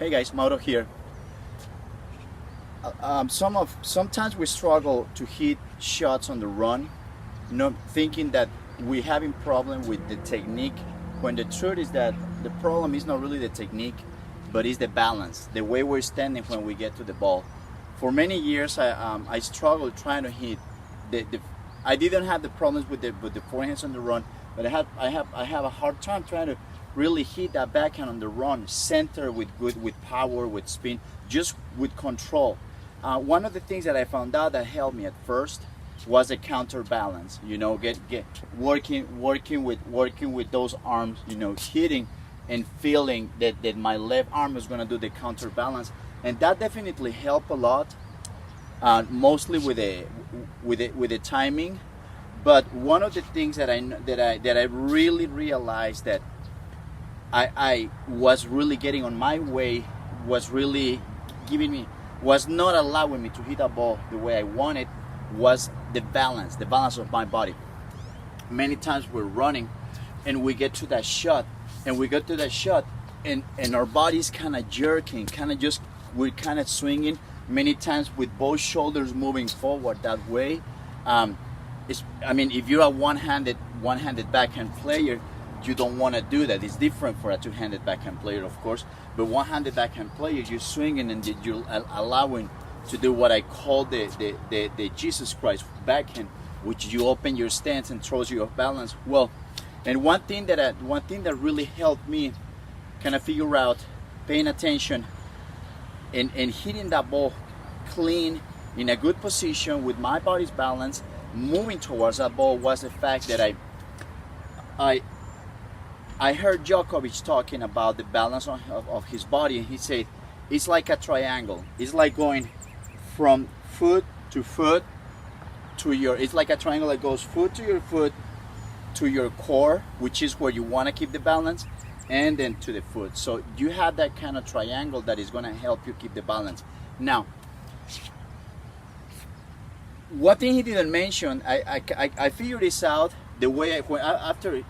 Hey guys, Mauro here. Sometimes we struggle to hit shots on the run, thinking that we're having problem with the technique. When the truth is that the problem is not really the technique, but is the balance, the way we're standing when we get to the ball. For many years, I struggled trying to hit. I didn't have the problems with the forehands on the run, but I have a hard time trying to really hit that backhand on the run, center with power, with spin, just with control. One of the things that I found out that helped me at first was a counterbalance. Working with those arms, hitting and feeling that my left arm was going to do the counterbalance, and that definitely helped a lot. Mostly with the timing, but one of the things that I really realized that I was really getting on my way was not allowing me to hit a ball the way I wanted, was the balance of my body. Many times we're running and we get to that shot and our body's kind of jerking, we're kind of swinging, many times with both shoulders moving forward that way. If you're a one-handed backhand player, you don't want to do that. It's different for a two-handed backhand player, of course, but one-handed backhand player, you're swinging and you're allowing to do what I call the Jesus Christ backhand, which you open your stance and throws you off balance. Well, and one thing that really helped me kind of figure out, paying attention and hitting that ball clean in a good position with my body's balance, moving towards that ball, was the fact that I heard Djokovic talking about the balance of his body, and he said it's like a triangle. It's like going from foot to foot it's like a triangle that goes foot to your core, which is where you want to keep the balance, and then to the foot. So you have that kind of triangle that is going to help you keep the balance. Now, one thing he didn't mention, I figured this out the way after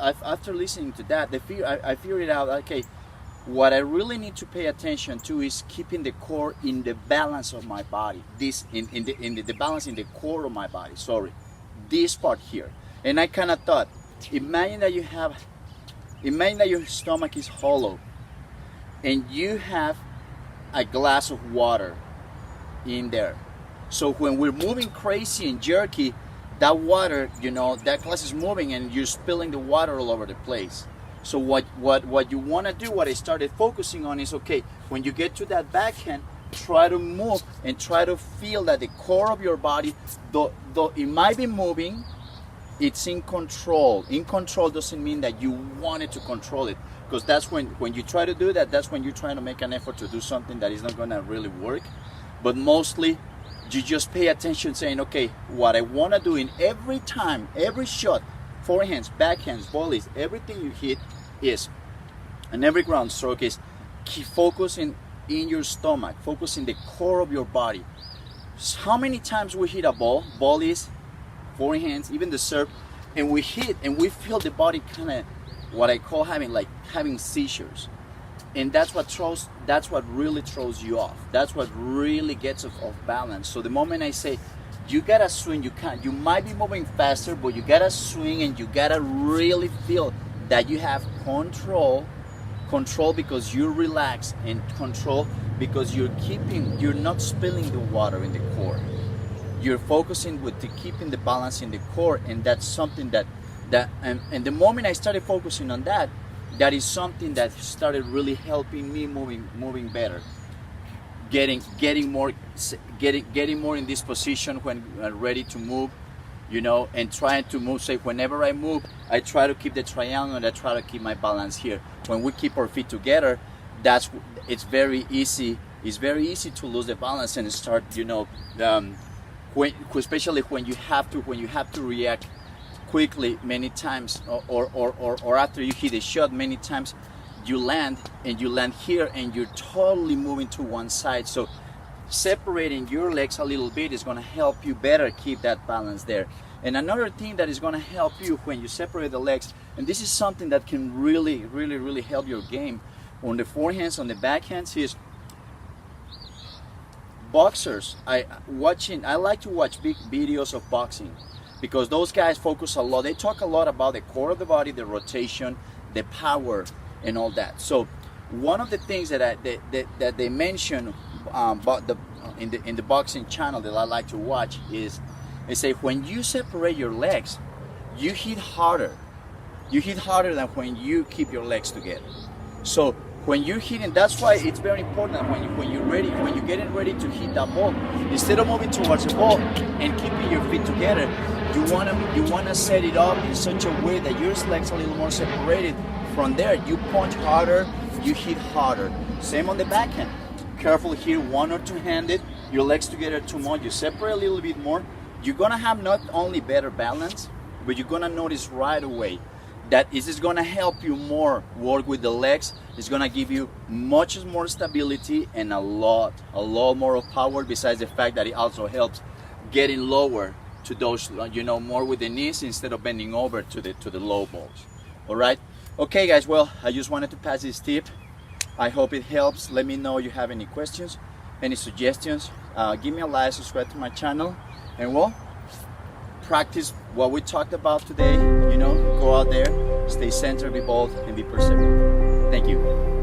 listening to that. I figured it out. Okay, what I really need to pay attention to is keeping the core in the balance of my body. The balance in the core of my body. Sorry, this part here. And I kind of thought, imagine that your stomach is hollow, and you have a glass of water in there. So when we're moving crazy and jerky, that water, that glass is moving and you're spilling the water all over the place. So what you want to do, what I started focusing on is, okay, when you get to that backhand, try to move and try to feel that the core of your body, though it might be moving, it's in control. In control doesn't mean that you wanted to control it, because that's when you try to do that, that's when you're trying to make an effort to do something that is not going to really work. But mostly, you just pay attention, saying, okay, what I want to do in every time, every shot, forehands, backhands, volleys, everything you hit is, and every ground stroke is, keep focusing in your stomach, focus in the core of your body. So how many times we hit a ball, volleys, forehands, even the serve, and we hit and we feel the body kind of, what I call having seizures. And that's what really throws you off. That's what really gets off balance. So the moment I say, you gotta swing, you might be moving faster, but you gotta swing and you gotta really feel that you have control because you're relaxed, and control because you're not spilling the water in the core. You're focusing to keeping the balance in the core, and that's something that the moment I started focusing on that, that is something that started really helping me moving better, getting more in this position when I'm ready to move, and trying to move. Say, whenever I move, I try to keep the triangle and I try to keep my balance here. When we keep our feet together, it's very easy. It's very easy to lose the balance and start, especially when you have to react quickly many times, or after you hit a shot, many times you land here and you're totally moving to one side. So separating your legs a little bit is going to help you better keep that balance there. And another thing that is going to help you when you separate the legs, and this is something that can really help your game on the forehands, on the backhands, is boxers, I like to watch big videos of boxing, because those guys focus a lot. They talk a lot about the core of the body, the rotation, the power, and all that. So one of the things that they mention about in the boxing channel that I like to watch is they say when you separate your legs, you hit harder. You hit harder than when you keep your legs together. So when you're hitting, that's why it's very important that when you're getting ready to hit that ball, instead of moving towards the ball and keeping your feet together, you wanna set it up in such a way that your legs are a little more separated. From there, you punch harder, you hit harder. Same on the backhand. Careful here, one or two-handed, your legs together too much, you separate a little bit more. You're gonna have not only better balance, but you're gonna notice right away that this is gonna help you more work with the legs. It's gonna give you much more stability and a lot more of power, besides the fact that it also helps getting lower to those, more with the knees instead of bending over to the low balls. All right? Okay guys, well, I just wanted to pass this tip. I hope it helps. Let me know if you have any questions, any suggestions. Give me a like, subscribe to my channel, and well, practice what we talked about today. Go out there, stay centered, be bold, and be perseverant. Thank you.